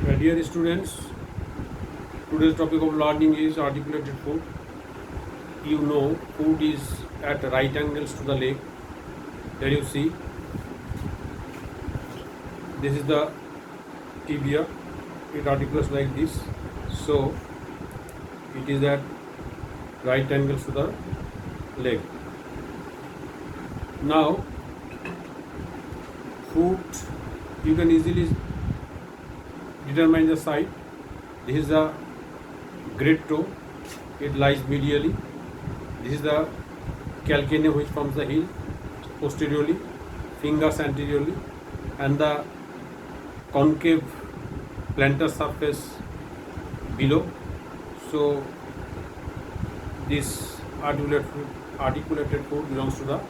Dear students, today's topic of learning is articulated foot. You know, foot is at right angles to the leg. Here you see, this is the tibia. It articulates like this. So, it is at right angles to the leg. Now, foot, you can easily determine the side. This is the great toe, it lies medially. This is the calcaneum which forms the heel posteriorly, fingers anteriorly, and the concave plantar surface below. So this articulated foot belongs to the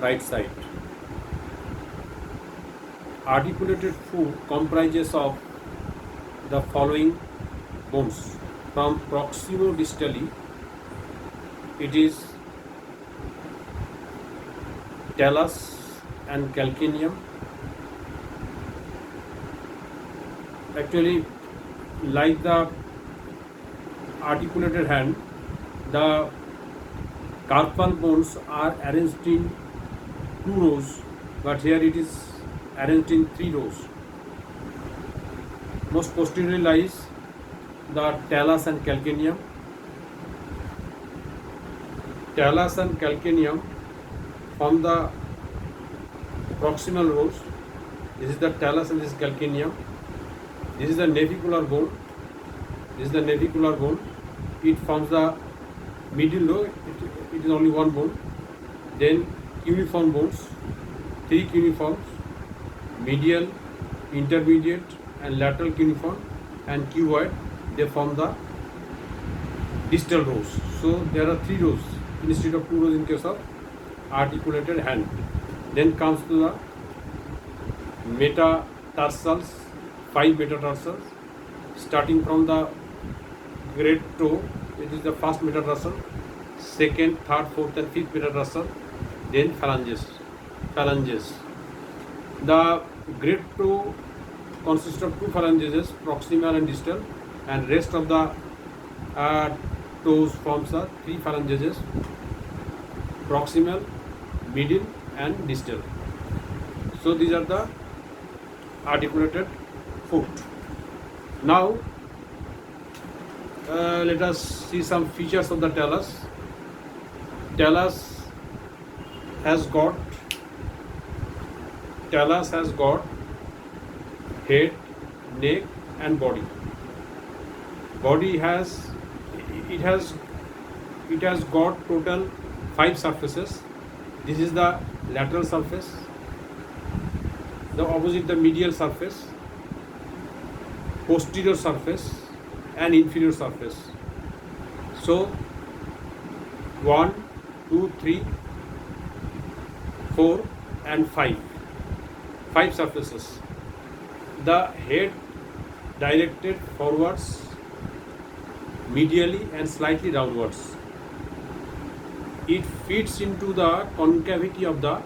right side. Articulated foot comprises of the following bones. From proximo-distally, it is talus and calcaneum. Actually, like the articulated hand, the carpal bones are arranged in 2 rows, but here it is arranged in 3 rows. Most posteriorly lies the talus and calcaneum. Talus and calcaneum form the proximal rows. This is the talus and this is calcaneum. This is the navicular bone. This is the navicular bone. It forms the middle row. It is only one bone. Then cuneiform bones, 3 cuneiforms, medial, intermediate, and lateral cuneiform, and cuboid. They form the distal rows. So there are 3 rows instead of 2 rows in case of articulated hand. Then comes to the metatarsals, 5 metatarsals, starting from the great toe. It is the first metatarsal, second, third, fourth, and fifth metatarsal. Then phalanges. The great toe consists of 2 phalanges, proximal and distal, and rest of the toes forms the 3 phalanges, proximal, middle, and distal. So these are the articulated foot. Now let us see some features of the talus. Talus has got head, neck, and body. Body has got total 5 surfaces. This is the lateral surface, the opposite the medial surface, posterior surface, and inferior surface. So 1, 2, 3, 4, and 5 surfaces. The head directed forwards, medially, and slightly downwards. It fits into the concavity of the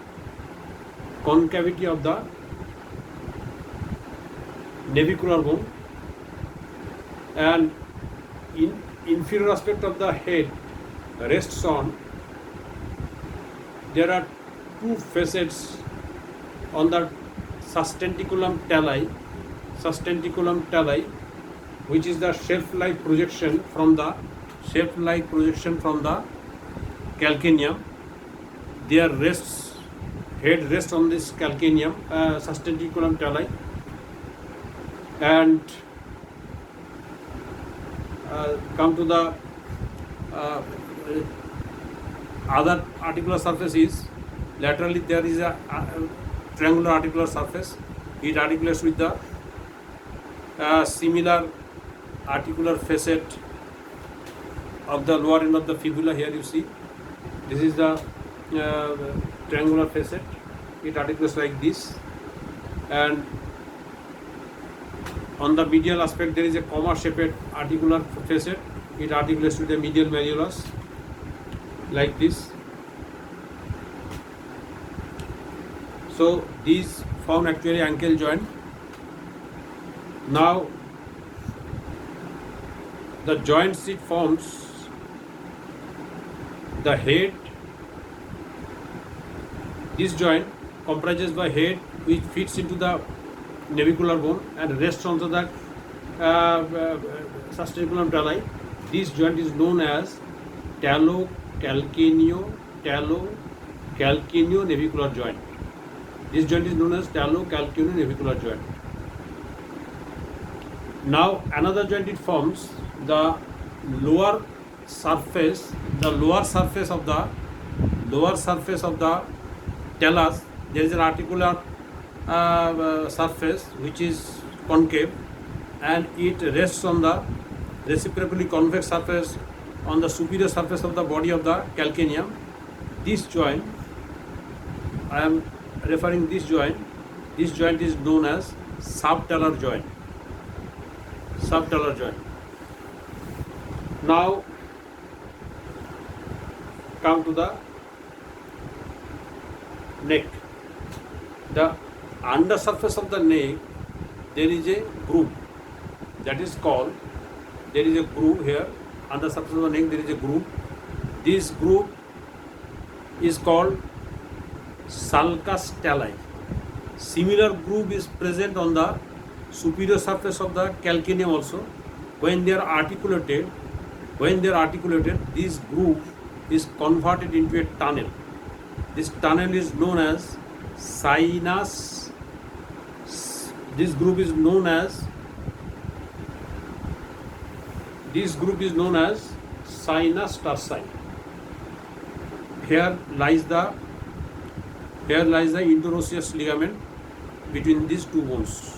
navicular bone, and in inferior aspect of the head rests on. There are 2 facets on the sustentaculum talli, which is the shelf-like projection from the calcaneum. Their head rests on this calcaneum, sustentaculum talli, and come to the other articular surface is laterally. There is a triangular articular surface. It articulates with the similar articular facet of the lower end of the fibula. Here you see, this is the triangular facet. It articulates like this, and on the medial aspect there is a comma-shaped articular facet. It articulates with the medial malleolus like this. So these form actually ankle joint. Now the joints it forms, the head. This joint comprises the head which fits into the navicular bone and rests on the sustaculum tali. This joint is known as talocalcaneonavicular joint. This joint is known as talocalcaneonavicular joint. Now another joint it forms, the lower surface of the talus. There is an articular surface which is concave, and it rests on the reciprocally convex surface on the superior surface of the body of the calcaneum. This joint, I am referring this joint is known as subtalar joint. Now come to the neck. The undersurface of the neck, there is a groove that is called, there is a groove here. Undersurface of the neck, there is a groove. This groove is called sulcus tali. Similar groove is present on the superior surface of the calcaneum also. When they are articulated, this groove is converted into a tunnel. This tunnel is known as sinus. This group is known as sinus tarsi. Here lies the interosseous ligament between these two bones.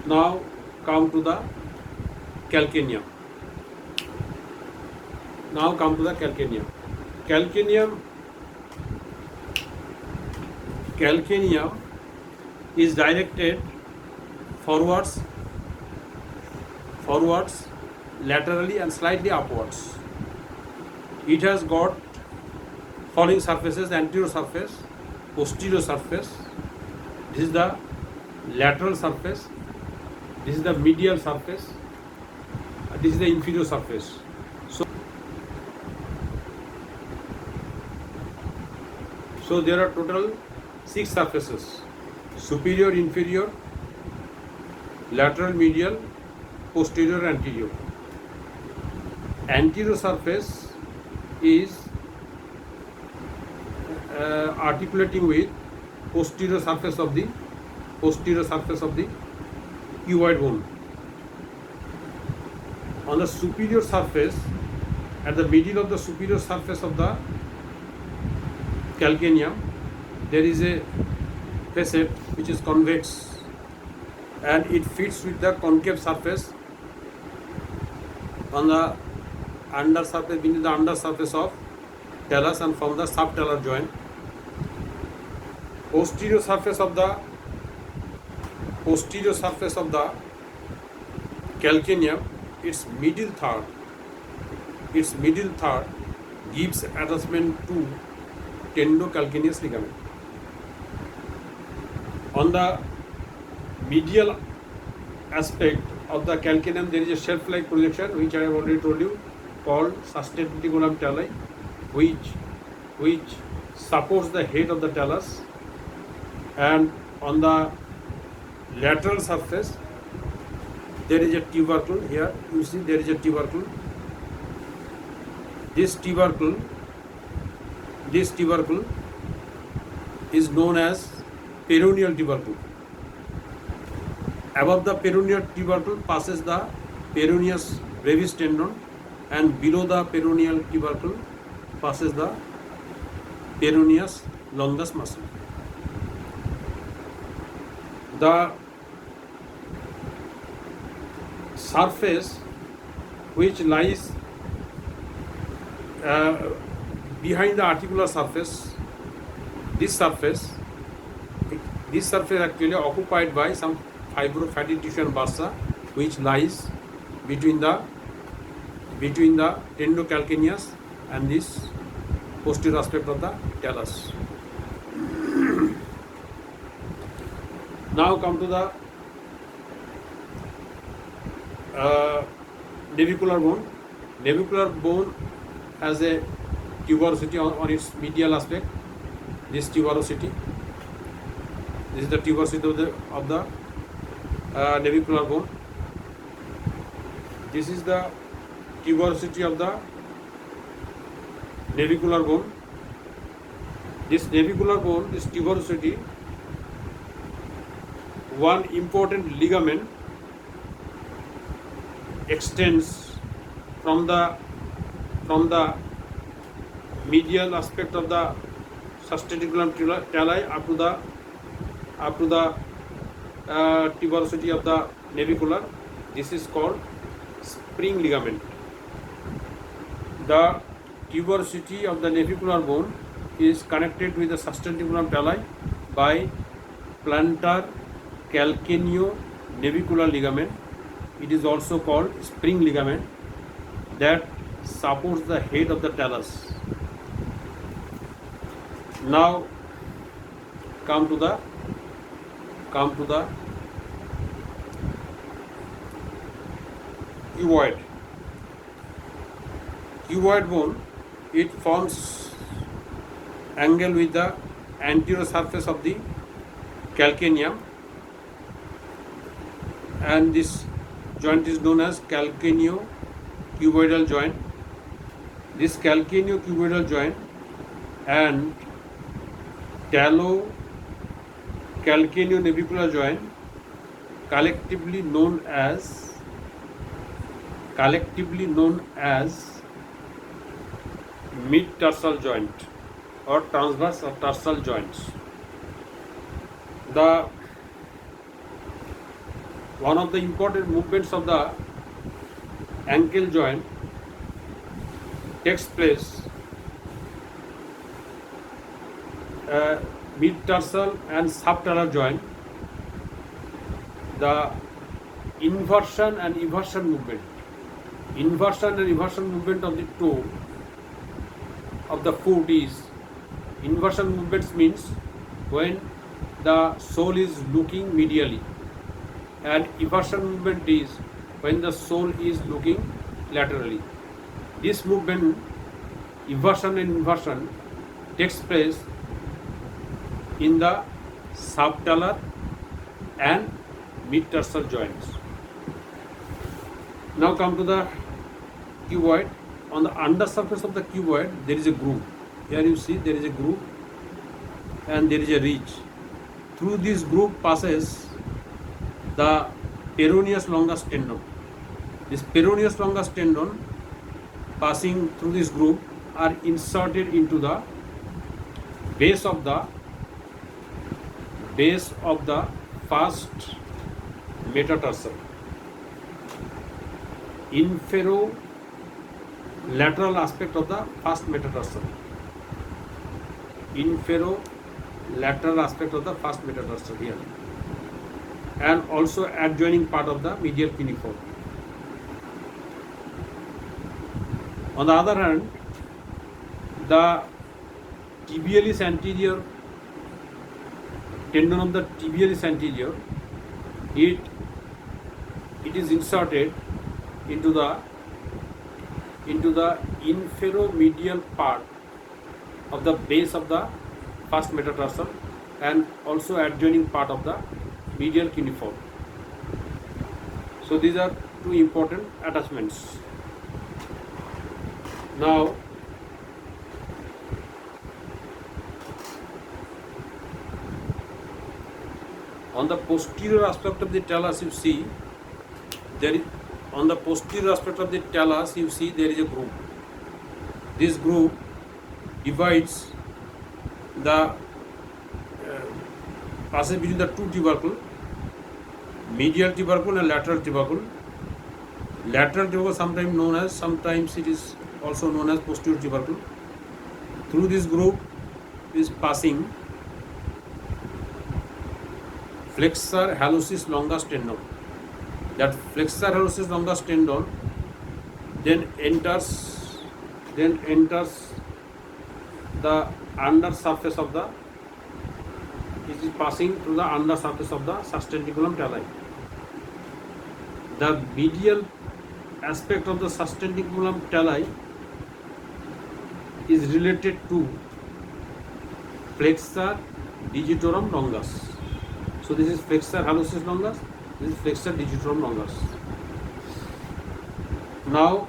Now come to the calcaneum. Calcaneum is directed forwards, laterally and slightly upwards. It has got following surfaces: anterior surface, posterior surface. This is the lateral surface. This is the medial surface. This is the inferior surface. So there are total 6 surfaces: superior, inferior, lateral, medial, posterior, anterior. Anterior surface is articulating with posterior surface of the cuboid bone. On the superior surface, at the middle of the superior surface of the calcaneum, there is a facet which is convex, and it fits with the concave surface on the undersurface, beneath the undersurface of talus, and from the subtalar joint. Posterior surface of the calcaneum, its middle third gives attachment to tendocalcaneus ligament. On the medial aspect of the calcaneum, there is a shelf-like projection which I have already told you, called sustaculum tali, which supports the head of the talus. And on the lateral surface, there is a tubercle. Here you see there is a tubercle. This tubercle is known as peroneal tubercle. Above the peroneal tubercle passes the peroneus brevis tendon, and below the peroneal tubercle passes the peroneus longus muscle. The surface which lies behind the articular surface, this surface actually occupied by some fibrofatty tissue and bursa, which lies between the tendocalcaneus and this posterior aspect of the talus. Now come to the Uh, navicular bone. Navicular bone has a tuberosity on its medial aspect. This tuberosity. This is the tuberosity of the navicular bone. This is the tuberosity of the navicular bone. This navicular bone, this tuberosity, one important ligament extends from the medial aspect of the sustentaculum tali up to the tuberosity of the navicular. This is called spring ligament. The tuberosity of the navicular bone is connected with the sustentaculum tali by plantar calcaneo navicular ligament. It is also called spring ligament that supports the head of the talus. Now come to the cuboid. Cuboid bone, it forms angle with the anterior surface of the calcaneum, and this joint is known as calcaneo-cuboidal joint. This calcaneo-cuboidal joint and talo-calcaneo-navicular joint, collectively known as mid-tarsal joint or transverse or tarsal joints. One of the important movements of the ankle joint takes place mid-tarsal and subtalar joint. The inversion and eversion movement. Inversion and eversion movement of the toe of the foot is, inversion movements means when the sole is looking medially, and eversion movement is when the sole is looking laterally. This movement, eversion and inversion, takes place in the subtalar and mid-tarsal joints. Now come to the cuboid. On the undersurface of the cuboid, there is a groove. Here you see there is a groove and there is a ridge. Through this groove passes the peroneus longus tendon. This peroneus longus tendon passing through this groove are inserted into the base of the first metatarsal. Inferolateral aspect of the first metatarsal. Inferolateral aspect of the first metatarsal here. And also adjoining part of the medial cuneiform. On the other hand, the tibialis anterior tendon of the tibialis anterior, it is inserted into the inferomedial part of the base of the first metatarsal and also adjoining part of the medial cuneiform. So these are two important attachments. Now on the posterior aspect of the talus, you see there is, on the posterior aspect of the talus, you see there is a groove. This groove divides the passage between the two tubercle, medial tubercle and lateral tubercle. Lateral tubercle sometimes it is also known as posterior tubercle. Through this groove is passing flexor hallucis longus tendon. That flexor hallucis longus tendon then enters the under surface of the, it is passing through the under surface of the sustentaculum tali. the medial aspect of the sustendiculum tali is related to flexor digitorum longus. So this is flexor hallucis longus, this is flexor digitorum longus. Now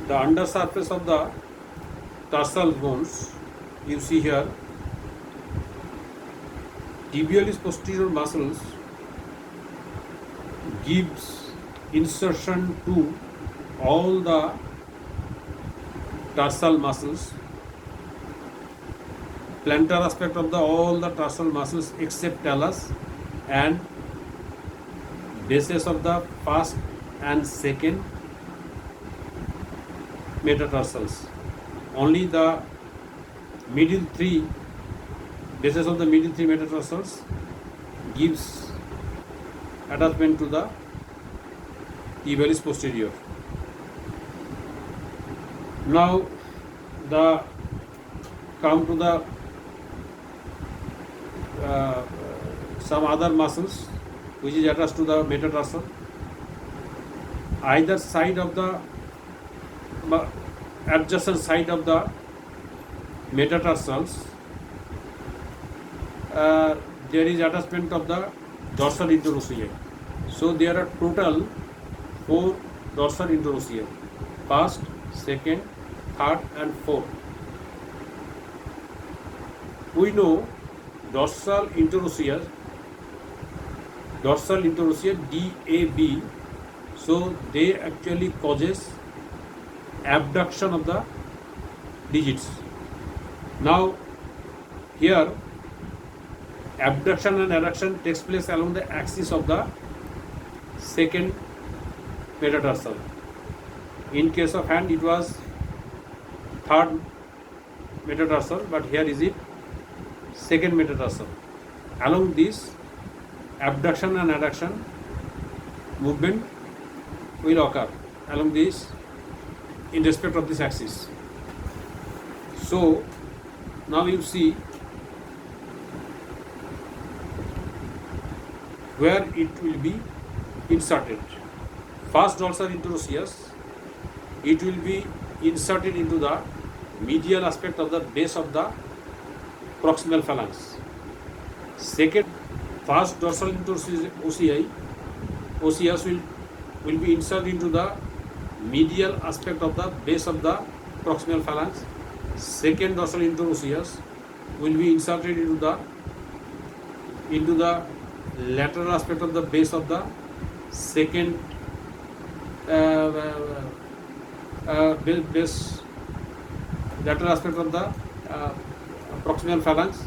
the undersurface of the tarsal bones, you see here, tibialis posterior muscles gives insertion to all the tarsal muscles, plantar aspect of the all the tarsal muscles except talus and bases of the first and second metatarsals. Only the middle three bases of the middle three metatarsals gives attachment to the tibialis posterior. Now the come to the some other muscles which is attached to the metatarsal. Either side of the adjacent side of the metatarsals there is attachment of the dorsal interossei. So there are total 4 dorsal interossei: first, second, third and fourth. We know dorsal interossei DAB, so they actually causes abduction of the digits. Now here abduction and adduction takes place along the axis of the second metatarsal. In case of hand it was third metatarsal, but here is it second metatarsal. Along this abduction and adduction movement will occur along this in respect of this axis. So now you see where it will be inserted. First dorsal interosseous, it will be inserted into the medial aspect of the base of the proximal phalanx. Second, first dorsal interosseous will be inserted into the medial aspect of the base of the proximal phalanx. Second dorsal interosseous will be inserted into the lateral aspect of the base of the second base lateral aspect of the proximal phalanx.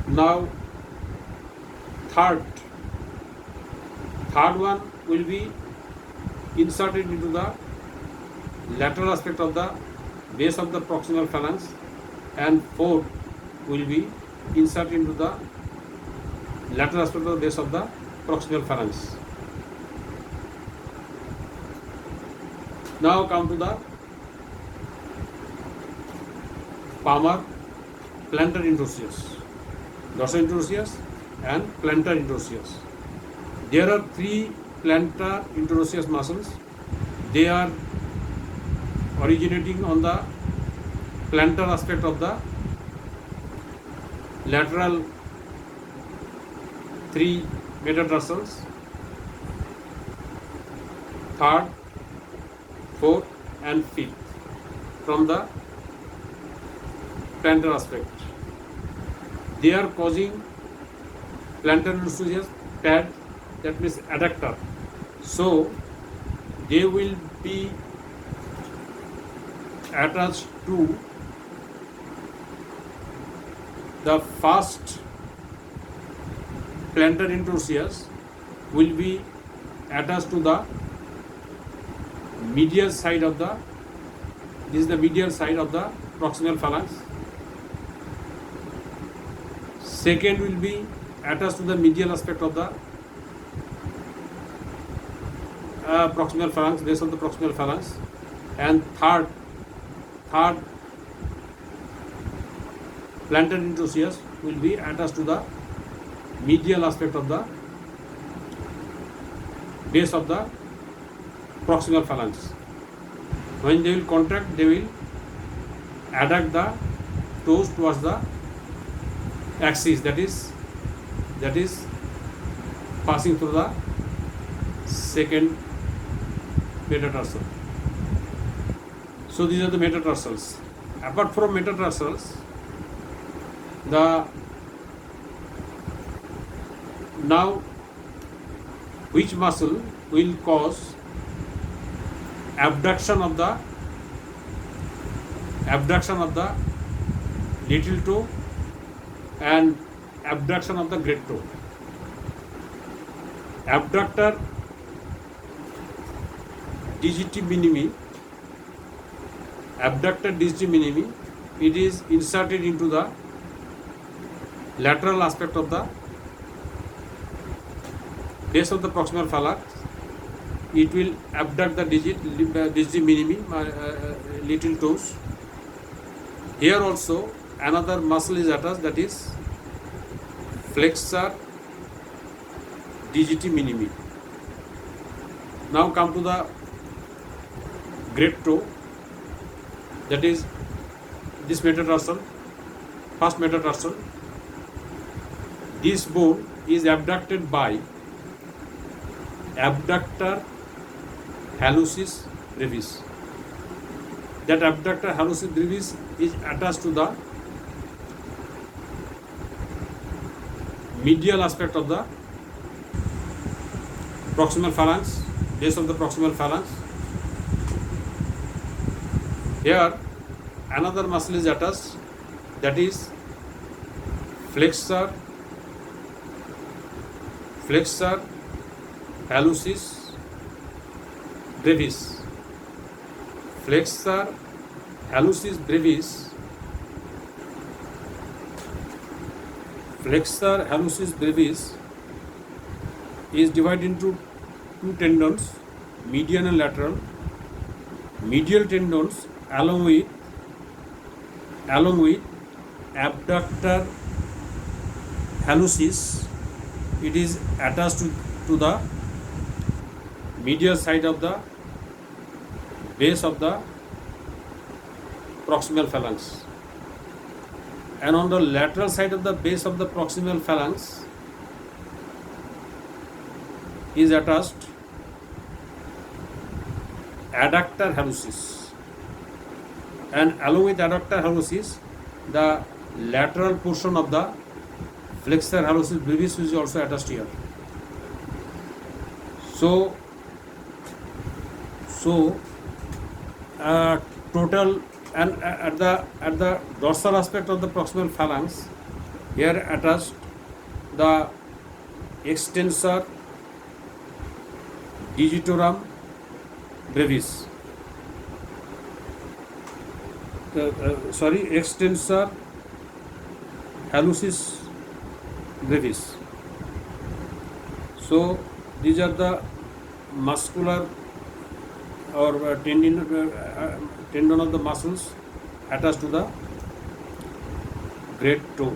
Now third one will be inserted into the lateral aspect of the base of the proximal phalanx, and fourth will be inserted into the lateral aspect of the base of the proximal phalanx. Now come to the palmar plantar interosseous, dorsal interosseous and plantar interosseous. There are 3 plantar interosseous muscles. They are originating on the plantar aspect of the lateral 3 metatarsals, third, fourth and fifth from the plantar aspect. They are causing plantar interosseous pad, that means adductor. So they will be attached to the first plantar interosseous, will be attached to the medial side of the, this is the medial side of the proximal phalanx. Second will be attached to the medial aspect of the proximal phalanx, base of the proximal phalanx, and third plantar interosseous will be attached to the medial aspect of the base of the proximal phalanx. When they will contract, they will adduct the toes towards the axis, that is passing through the second metatarsal. So these are the metatarsals. Apart from metatarsals, now which muscle will cause abduction of the little toe and abduction of the great toe? Abductor digiti minimi, it is inserted into the lateral aspect of the base of the proximal phalanx. It will abduct the digiti minimi, little toes. Here also another muscle is attached, that is flexor digiti minimi. Now come to the great toe, that is this metatarsal, first metatarsal. This bone is abducted by abductor hallucis brevis. That abductor hallucis brevis is attached to the medial aspect of the proximal phalanx, base of the proximal phalanx. Here another muscle is attached, that is flexor hallucis brevis. Flexor hallucis brevis. Flexor hallucis brevis is divided into two tendons, medial and lateral. Medial tendons along with abductor hallucis, it is attached to the medial side of the base of the proximal phalanx, and on the lateral side of the base of the proximal phalanx is attached adductor hallucis, and along with adductor hallucis the lateral portion of the flexor hallucis brevis is also attached here. So total, and at the dorsal aspect of the proximal phalanx, here attached the extensor digitorum brevis. Extensor hallucis brevis. So these are the muscular or tendon of the muscles attached to the great toe.